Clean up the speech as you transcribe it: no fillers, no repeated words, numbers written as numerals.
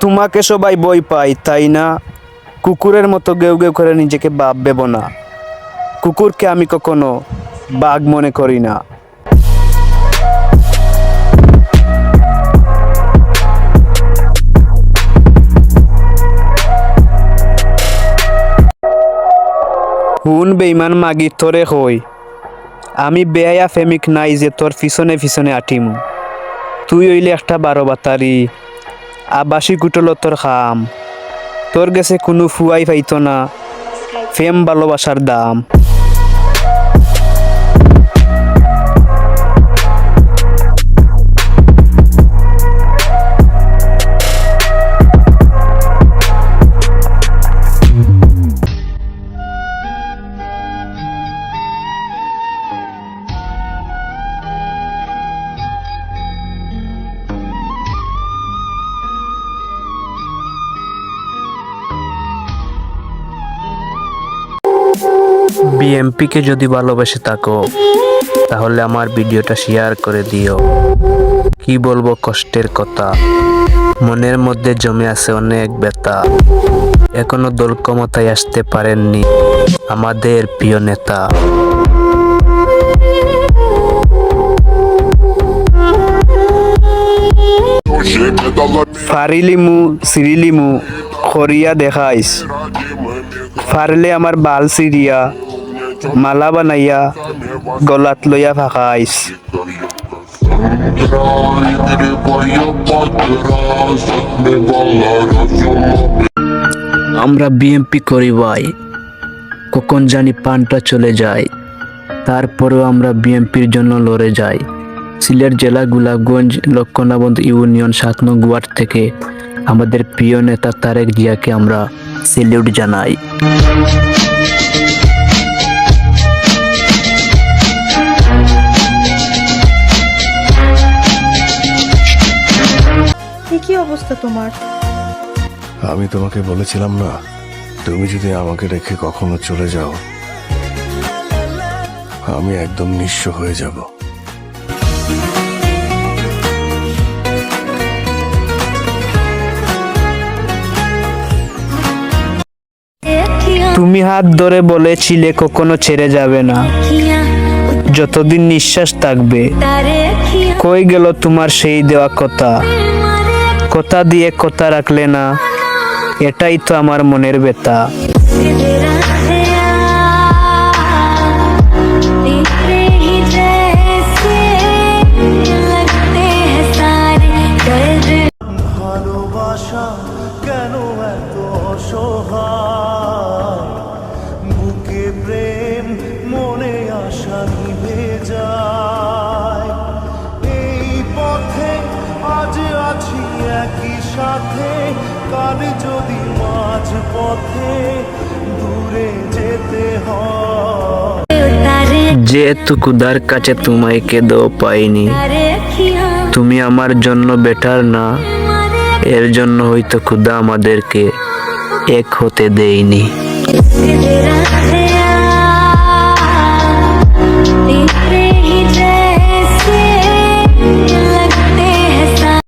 তোমাকে সবাই ভয় পায় তাই না? কুকুরের মতো গেউ গেউ করে নিজেকে বাপ ভেবো না। কুকুরকে আমি কখনো বাঘ মনে করি না। হুন বেইমান মাগি তোরে হই, আমি বেয়া ফেমিক নাই যে তোর পিছনে পিছনে আটিমু। তুই হইলে একটা 12 বাতারি, আবাসী কুটল তোর খাম। তোর গেছে কোনো ফুয়াই পাইতো না ফেম ভালোবাসার দাম। বিএমপিকে যদি ভালোবেসে থাকো তাহলে আমার ভিডিওটা শেয়ার করে দিও। কি বলবো কষ্টের কথা, মনের মধ্যে জমে আছে অনেক ব্যথা। এখনো দল ক্ষমতায় আসতে পারেননি আমাদের প্রিয় নেতা। ফারিলিমু সিরিলিমু খরিয়া দেখাইস, ফারলে আমার বাল সিরিয়া মালা বানাইয়া গলাত লইয়া ফাঁকাইস। আমরা বিএমপি করি ভাই, কখন জানি পানটা চলে যায়। তারপরেও আমরা বিএমপির জন্য লড়ে যাই। সিলেট জেলা গোলাপগঞ্জ লক্ষ্মণাবন্ধ ইউনিয়ন 7 নং ওয়ার্ড থেকে আমাদের প্রিয় নেতা তারেক জিয়াকে আমরা সেলিউট জানাই। কি অবস্থা তোমার? আমি তোমাকে বলেছিলাম না, তুমি যদি আমাকে রেখে কখনো চলে যাও আমি একদম নিঃস্ব হয়ে যাব। তুমি হাত ধরে বলেছিলে কখনো ছেড়ে যাবে না, যতদিন নিঃশ্বাস থাকবে। কই গেল তোমার সেই দেওয়া কথা? কথা দিয়ে কথা রাখলে না, এটাই তো আমার মনের ব্যথা। ভালোবাসা কেন এত অসহায়, বুকে প্রেম মনে আশা নিভে যায়। এই পথে আজ আছি একই সাথে, কাল যদি মাঝ পথে দূরে যেতে হয়। যেহেতু খুদার কাছে তোমায় কেঁদেও পাইনি, তুমি আমার জন্য বেটার না, এর জন্য হয়তো খুদা আমাদেরকে এক হতে দেয়নি।